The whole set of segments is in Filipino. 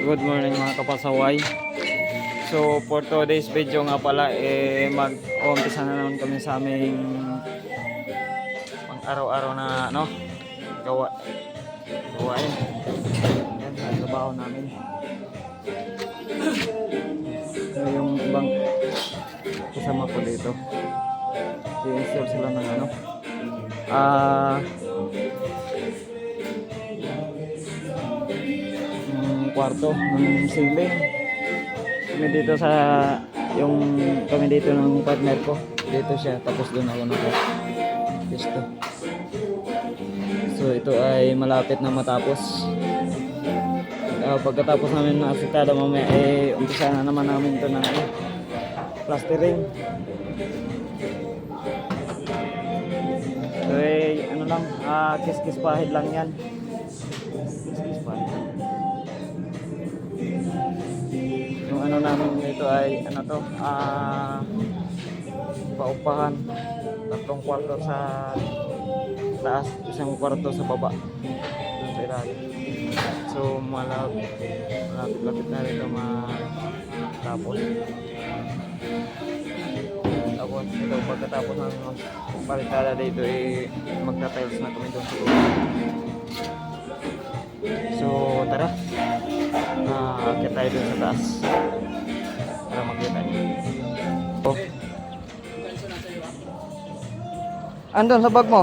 Good morning mga kapasaway. So for today's video nga pala mag-umpisa na naman kami sa aming pang araw-araw na gawain. Yan ang trabaho namin. So yung ibang kasama ko dito, i-install sila ng kwarto ng ceiling. Kami dito ng partner ko. Dito siya, tapos doon ako naka-pisto. So ito ay malapit na matapos. Pagkatapos namin na asitada mamaya umpisa na naman namin ito ng plastering. So kiss-kiss pahid lang yan. Kiss-kiss pahid lang. Yung namin ito ay paupahan, 3 kwarto sa taas, 1 kwarto sa baba doon sa ilalim. So malapit na rito matapos. Tapos ito, pagkatapos ng palitada dito magta-tiles na kami doon sa baba. So tara, akit tayo dun sa taas para makita niyo. Andun sa bag mo.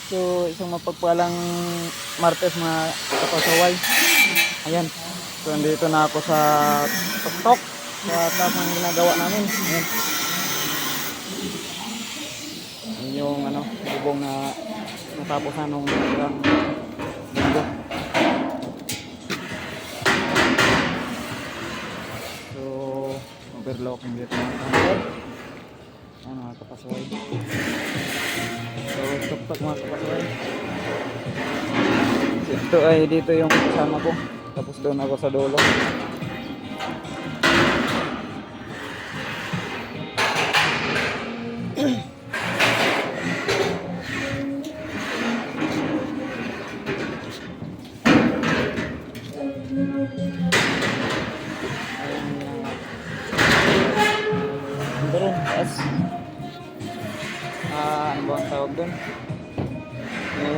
So isang mapagpalang Martes mga kapasaway. Ayan. So nandito na ako sa tuktok sa taas ng ginagawa namin. Ayan. Yung bubong na natapos na nung ilang linggo. So overlocking dito mga kapasaway. Ayan mga kapasaway. So tuktok mga kapasaway. So, ito ay dito yung kasama ko. Tapos doon ako sa dulo. Doon, as ano ba ang tawag doon?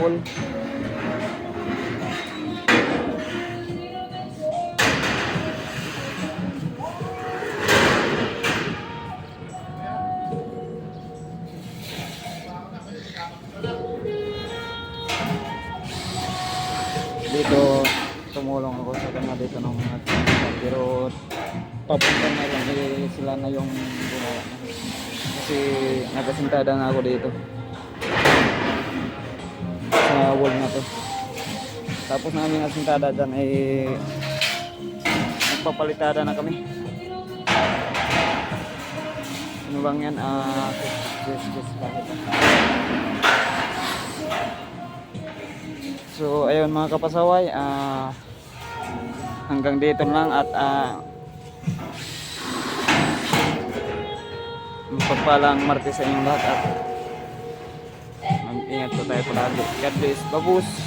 Wall. Dito tumulong ako sa kanya dito ng mga pero papunta na lang sila na yung gumawa kasi nagasintada na ako dito sa wall na to. Tapos namin nasintada dyan nagpapalitada na kami. Ano bang yan? So ayun mga kapasaway, hanggang dito lang at magpagpalang Martes sa inyong lahat at mag-ingat po tayo palagi. God bless. Babus!